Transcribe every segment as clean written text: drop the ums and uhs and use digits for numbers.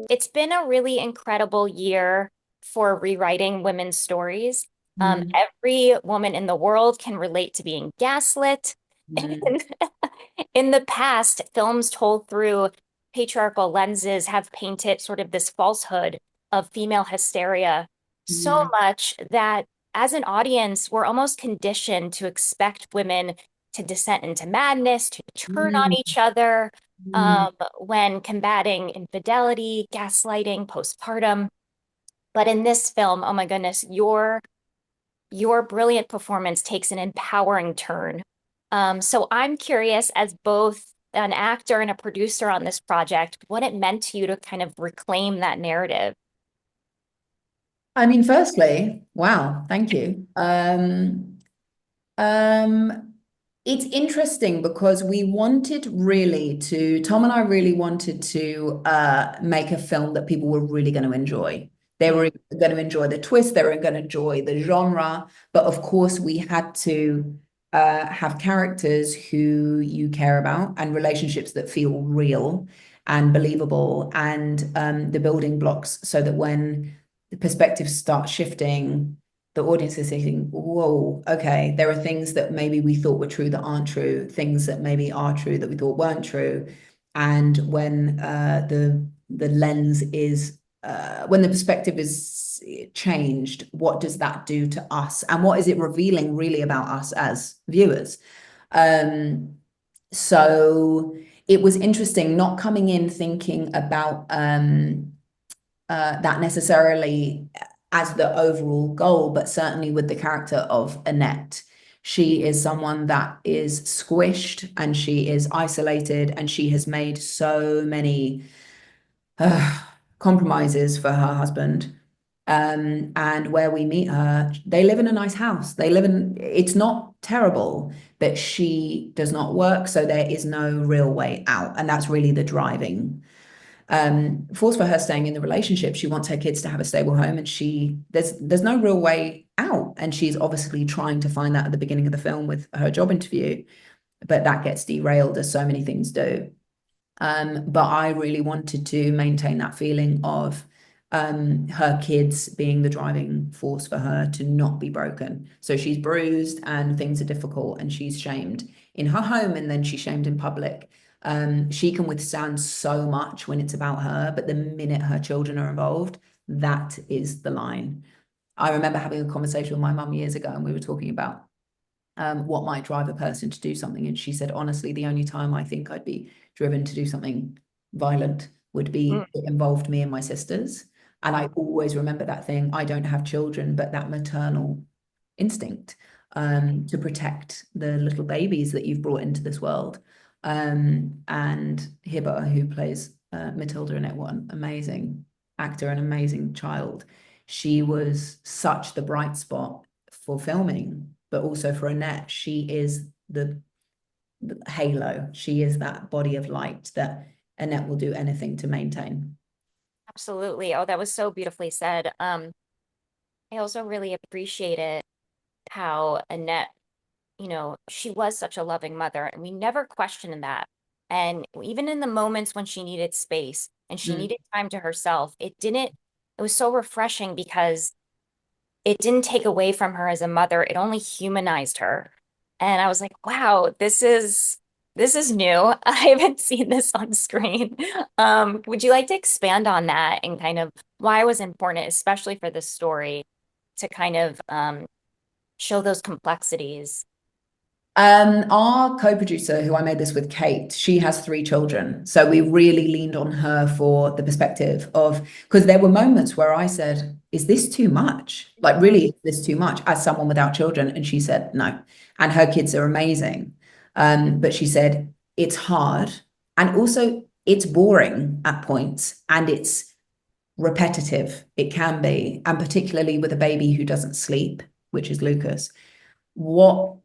It's been a really incredible year for rewriting women's stories. Mm, Every woman in the world can relate to being gaslit. mm, In the past, films told through patriarchal lenses have painted sort of this falsehood of female hysteria so mm, much that as an audience, we're almost conditioned to expect women to descend into madness, to turn on mm, each other, mm. when combating infidelity, gaslighting, postpartum. But in this film, oh my goodness, your brilliant performance takes an empowering turn. So I'm curious, as both an actor and a producer on this project, what it meant to you to kind of reclaim that narrative. I mean, firstly, wow, thank you. Um, it's interesting because we wanted really to, Tom and I really wanted to make a film that people were really going to enjoy. They Mm, were going to enjoy the twist, they were going to enjoy the genre, but of course we had to have characters who you care about and relationships that feel real and believable and the building blocks so that when the perspectives start shifting the audience is thinking, whoa, okay, there are things that maybe we thought were true that aren't true, things that maybe are true that we thought weren't true. And when the lens is when the perspective is changed, what does that do to us? And what is it revealing really about us as viewers? Um, so it was interesting not coming in thinking about that necessarily as the overall goal, but certainly with the character of Annette. She is someone that is squished and she is isolated and she has made so many uh, compromises for her husband. And where we meet her, they live in a nice house. They live in, it's not terrible, but she does not work. So there is no real way out. And that's really the driving force for her staying in the relationship. She wants her kids to have a stable home, and there's no real way out. And she's obviously trying to find that at the beginning of the film with her job interview, but that gets derailed as so many things do. But I really wanted to maintain that feeling of her kids being the driving force for her to not be broken. So she's bruised and things are difficult and she's shamed in her home and then she's shamed in public. She can withstand so much when it's about her, but the minute her children are involved, that is the line. I remember having a conversation with my mum years ago and we were talking about what might drive a person to do something. And she said, honestly, the only time I think I'd be driven to do something violent would mm, be it involved me and my sisters. And I wow. always remember that thing. I don't have children, but that maternal instinct to protect the little babies that you've brought into this world. And Hiba, who plays Matilda Annette, what an amazing actor, an amazing child. She was such the bright spot for filming, but also for Annette. She is the halo. She is that body of light that Annette will do anything to maintain. Absolutely. Oh, that was so beautifully said. I also really appreciated how Annette, she was such a loving mother, and we never questioned that. And even in the moments when she needed space and she Mm, needed time to herself, it was so refreshing because it didn't take away from her as a mother. It only humanized her. And I was like, wow, this is new. I haven't seen this on screen. Would you like to expand on that and kind of why it was important, especially for this story, to kind of show those complexities? Our co-producer, who I made this with, Kate, she has three children. So we really leaned on her for the perspective of, because there were moments where I said, is this too much? Like, Mm, really, is this too much as someone without children? And she said, no. And her kids are amazing. But she said, it's hard. And also, it's boring at points and it's repetitive. It can be. And particularly with a baby who doesn't sleep, which is Lucas. What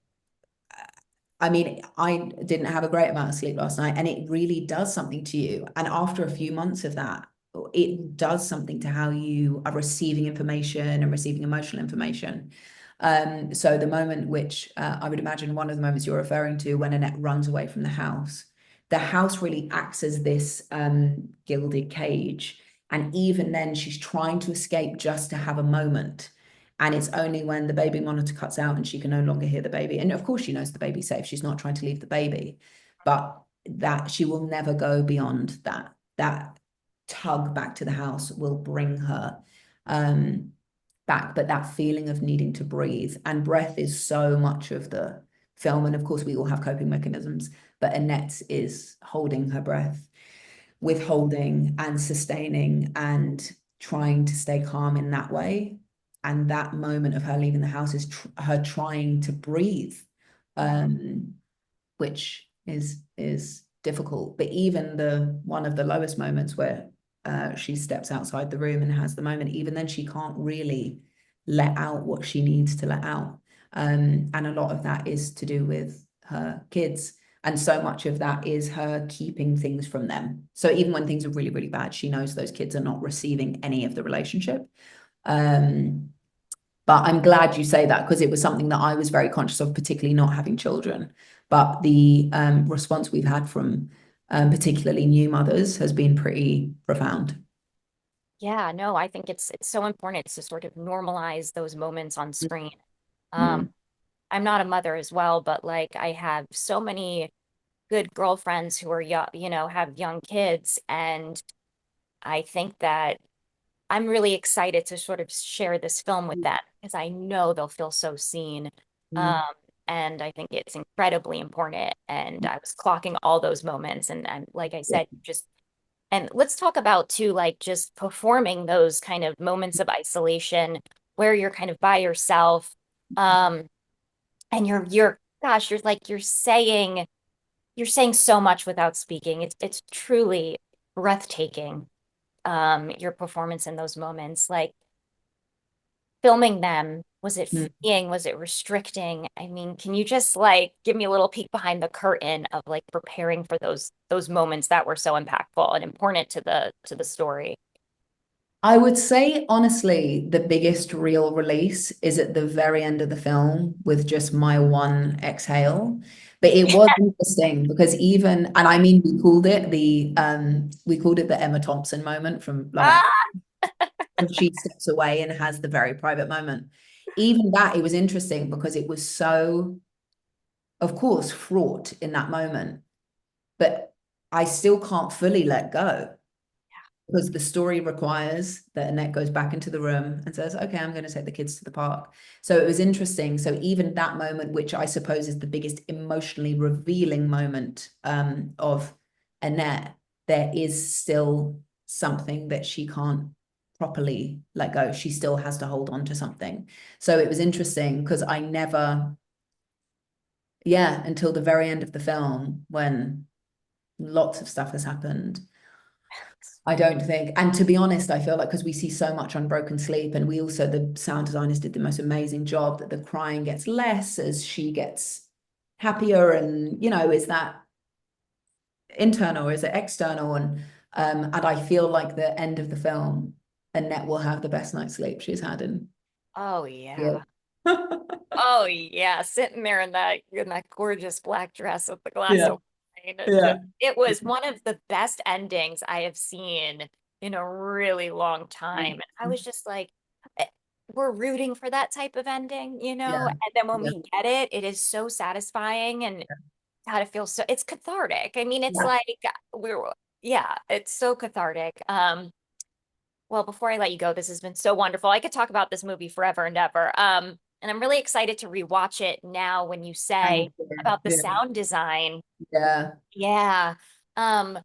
I mean, I didn't have a great amount of sleep last night, and it really does something to you. And after a few months of that, it does something to how you are receiving information and receiving emotional information. So the moment which I would imagine one of the moments you're referring to when Annette runs away from the house really acts as this gilded cage. And even then, she's trying to escape just to have a moment. And it's only when the baby monitor cuts out and she can no longer hear the baby. And of course, she knows the baby's safe. She's not trying to leave the baby, but that she will never go beyond that. That tug back to the house will bring her back. But that feeling of needing to breathe, and breath is so much of the film. And of course, we all have coping mechanisms, but Annette is holding her breath, withholding and sustaining and trying to stay calm in that way. And that moment of her leaving the house is her trying to breathe, which is difficult. But even the one of the lowest moments where she steps outside the room and has the moment, even then she can't really let out what she needs to let out. And a lot of that is to do with her kids. And so much of that is her keeping things from them. So even when things are really, really bad, she knows those kids are not receiving any of the relationship. But I'm glad you say that, because it was something that I was very conscious of, particularly not having children. But the response we've had from particularly new mothers has been pretty profound. Yeah, no, I think it's so important to sort of normalize those moments on screen. Mm. I'm not a mother as well, but like I have so many good girlfriends who are young, have young kids, and I think that I'm really excited to sort of share this film with them because I know they'll feel so seen. Um, Mm. and I think it's incredibly important. And I was clocking all those moments, and like I Yeah. said, just and let's talk about too, like just performing those kind of moments of isolation where you're kind of by yourself. Um, and you're gosh, you're saying so much without speaking. It's truly breathtaking, your performance in those moments. Like filming them, was it Mm. freeing? Was it restricting? I mean, can you just like give me a little peek behind the curtain of like preparing for those moments that were so impactful and important to the story? I would say, honestly, the biggest real release is at the very end of the film with just my one exhale. But it was interesting because even, and I mean, we called it the Emma Thompson moment from Love Actually. Ah! She steps away and has the very private moment. Even that, it was interesting because it was so, of course, fraught in that moment, but I still can't fully let go, because the story requires that Annette goes back into the room and says, okay, I'm going to take the kids to the park. So it was interesting. So even that moment, which I suppose is the biggest emotionally revealing moment of Annette, there is still something that she can't properly let go. She still has to hold on to something. So it was interesting because I never, yeah, until the very end of the film, when lots of stuff has happened, I don't think, and to be honest, I feel like because we see so much unbroken sleep, and we also, the sound designers did the most amazing job, that the crying gets less as she gets happier. And, is that internal or is it external? And I feel like the end of the film, Annette will have the best night's sleep she's had in Oh years. yeah. Oh yeah, sitting there in that gorgeous black dress with the glass Yeah, of wine, and yeah, just it was one of the best endings I have seen in a really long time. And I was just like, eh, we're rooting for that type of ending, yeah, and then when yeah, we get it, it is so satisfying, and God, it feels so it's cathartic. I mean, it's yeah. like we're yeah, it's so cathartic. Well, before I let you go, this has been so wonderful. I could talk about this movie forever and ever. And I'm really excited to rewatch it now when you say Thank you. about the Yeah, sound design. yeah, Yeah. Um,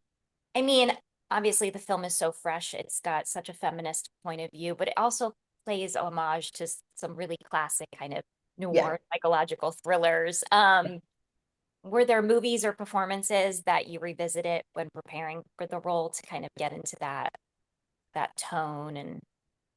I mean, obviously the film is so fresh. It's got such a feminist point of view, but it also plays homage to some really classic kind of yeah. noir psychological thrillers. Were there movies or performances that you revisited when preparing for the role to kind of get into that tone and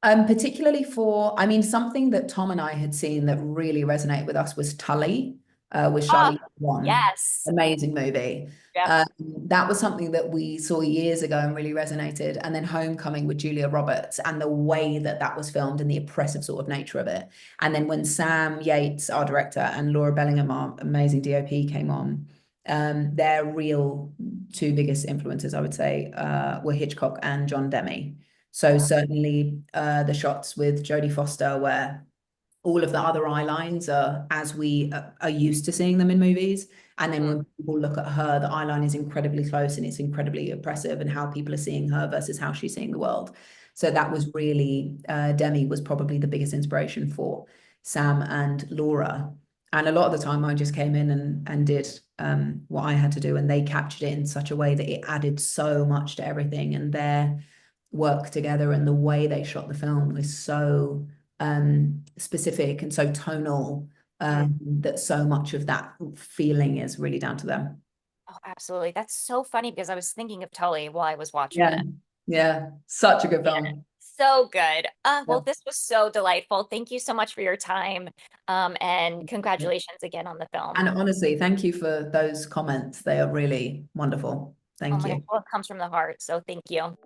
Particularly for, I mean, something that Tom and I had seen that really resonated with us was Tully, with oh, Charlie One. yes. Amazing movie. Yep. That was something that we saw years ago and really resonated. And then Homecoming with Julia Roberts, and the way that that was filmed and the oppressive sort of nature of it. And then when Sam Yates, our director, and Laura Bellingham, our amazing DOP, came on, their real two biggest influences, I would say, were Hitchcock and John Demme. So certainly the shots with Jodie Foster where all of the other eye lines are as we are used to seeing them in movies. And then when people look at her, the eye line is incredibly close and it's incredibly oppressive and how people are seeing her versus how she's seeing the world. So that was really, Demi was probably the biggest inspiration for Sam and Laura. And a lot of the time I just came in and did what I had to do, and they captured it in such a way that it added so much to everything. And their work together and the way they shot the film was so specific and so tonal that so much of that feeling is really down to them. Oh, absolutely. That's so funny because I was thinking of Tully while I was watching Yeah. it. Yeah, such a good Yeah, film. so good. Yeah. Well, this was so delightful. Thank you so much for your time. And congratulations again on the And film. honestly, thank you for those comments. They are really wonderful. Oh Thank my gosh, you. well, it comes from the heart. So thank you.